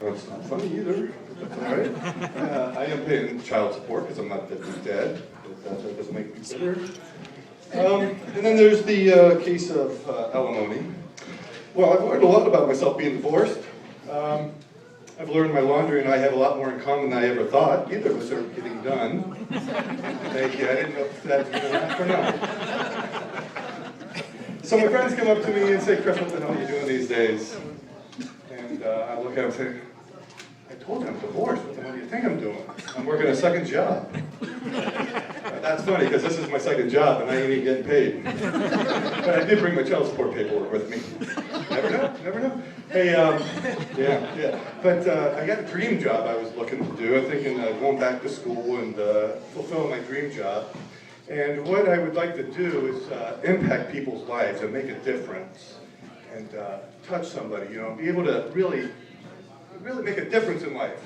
That's not funny either. That's all right. I am paying child support because I'm not dead. But that doesn't make me bitter. And then there's the case of alimony. Well, I've learned a lot about myself being divorced. I've learned my laundry and I have a lot more in common than I ever thought. Either of us are getting done. Thank you. I didn't know if that was going to happen or not. So my friends come up to me and say, Chris, what the hell are you doing these days? And I look at them and say, I told you I'm divorced. What the hell do you think I'm doing? I'm working a second job. That's funny because this is my second job and I ain't even getting paid. But I did bring my child support paperwork with me. Never know, never know. Hey, yeah. But I got a dream job I was looking to do. I'm thinking going back to school and fulfilling my dream job. And what I would like to do is impact people's lives and make a difference and touch somebody, you know, be able to really make a difference in life.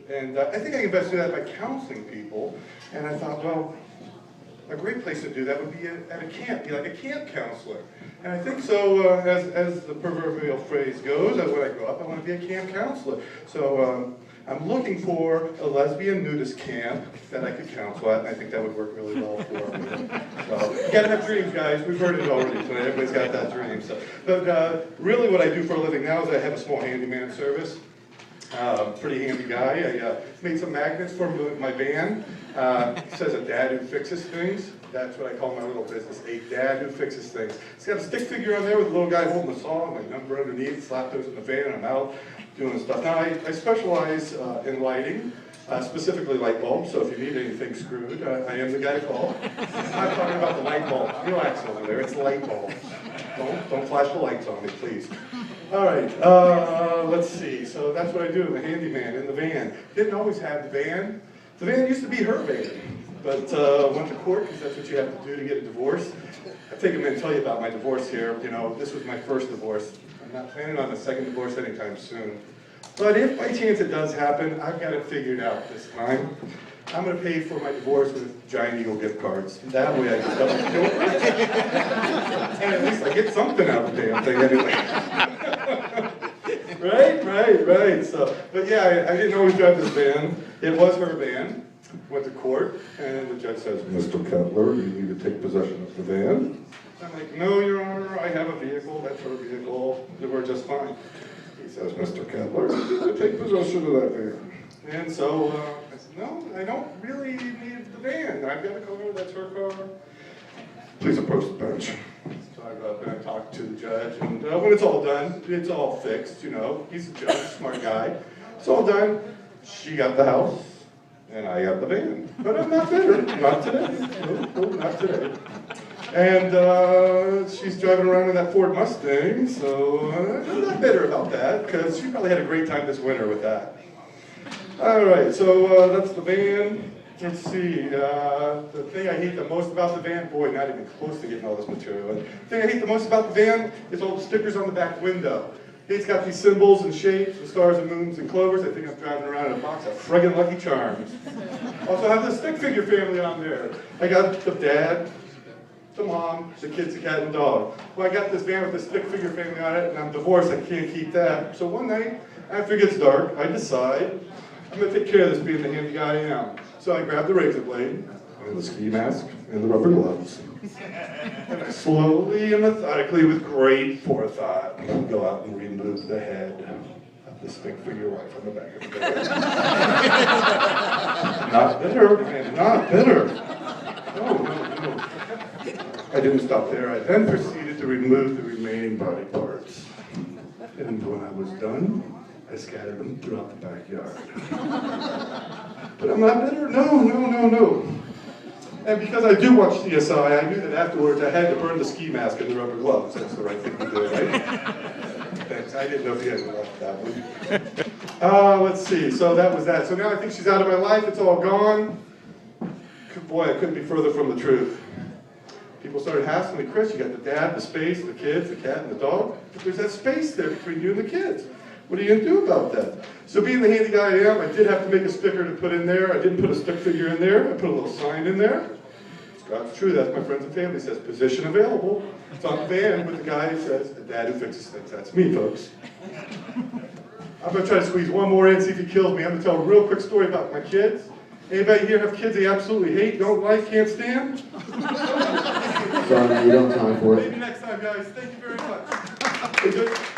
And I think I can best do that by counseling people. And I thought, well, a great place to do that would be at a camp, be like a camp counselor. And I think so, as the proverbial phrase goes, when I grow up, I want to be a camp counselor. So I'm looking for a lesbian nudist camp that I could counsel at, and I think that would work really well for me. So, you gotta have dreams, guys. We've heard it already tonight. Everybody's got that dream. So, but really what I do for a living now is I have a small handyman service. Pretty handy guy. I made some magnets for my van. It says a dad who fixes things. That's what I call my little business, a dad who fixes things. It's got a stick figure on there with a little guy holding a saw, my number underneath, slap those in the van, and I'm out doing stuff. Now, I specialize in lighting, specifically light bulbs, so if you need anything screwed, I am the guy to call. I'm talking about the light bulb. Relax over there, it's light bulbs. Don't flash the lights on me, please. All right, let's see. So that's what I do, the handyman in the van. Didn't always have the van. The van used to be her van, but went to court because that's what you have to do to get a divorce. I'll take a minute and tell you about my divorce here. You know, this was my first divorce. I'm not planning on a second divorce anytime soon. But if by chance it does happen, I've got it figured out this time. I'm going to pay for my divorce with Giant Eagle gift cards. That way I can double kill it. And at least I get something out of the damn thing anyway. Right. So, but yeah, I didn't always drive this van. It was her van. Went to court, and the judge says, Mr. Ketler, you need to take possession of the van. I'm like, no, Your Honor, I have a vehicle. That's her vehicle. We're just fine. He says, Mr. Ketler, you need to take possession of that van. And so I said, no, I don't really need the van. I've got a car. That's her car. Please approach the bench. So I go up and I talk to the judge, and when it's all done, it's all fixed, you know. He's a judge, smart guy. It's all done. She got the house, and I got the van. But I'm not bitter. Not today. No, not today. And she's driving around in that Ford Mustang, so I'm not bitter about that, because she probably had a great time this winter with that. All right, so that's the van. Let's see, the thing I hate the most about the van, boy, not even close to getting all this material. The thing I hate the most about the van is all the stickers on the back window. It's got these symbols and shapes, the stars and moons and clovers. I think I'm driving around in a box of friggin' Lucky Charms. Also have the stick figure family on there. I got the dad, the mom, the kids, the cat, and the dog. Well, I got this van with the stick figure family on it, and I'm divorced, I can't keep that. So one night, after it gets dark, I decide I'm gonna take care of this being the handy guy I am. So I grab the razor blade, and the ski mask, and the rubber gloves. And I slowly and methodically, with great forethought, go out and remove the head of the stick figure right from the back of the bed. Not bitter, I am not bitter. No. I didn't stop there. I then proceeded to remove the remaining body parts. And when I was done, I scattered them throughout the backyard. But I'm not bitter. No. And because I do watch CSI, I knew that afterwards I had to burn the ski mask and the rubber gloves. That's the right thing to do, right? Thanks. I didn't know if you hadn't watched that one. Let's see. So that was that. So now I think she's out of my life. It's all gone. Boy, I couldn't be further from the truth. People started asking me, Chris, you got the dad, the space, the kids, the cat, and the dog. But there's that space there between you and the kids. What are you going to do about that? So being the handy guy I am, I did have to make a sticker to put in there. I didn't put a stick figure in there. I put a little sign in there. It's God's true. That's my friends and family. It says, position available. It's on the van with the guy who says, the dad who fixes things. That's me, folks. I'm going to try to squeeze one more in, see if he kills me. I'm going to tell a real quick story about my kids. Anybody here have kids they absolutely hate, don't like, can't stand? Sorry, we don't have time for it. Maybe next time, guys. Thank you very much.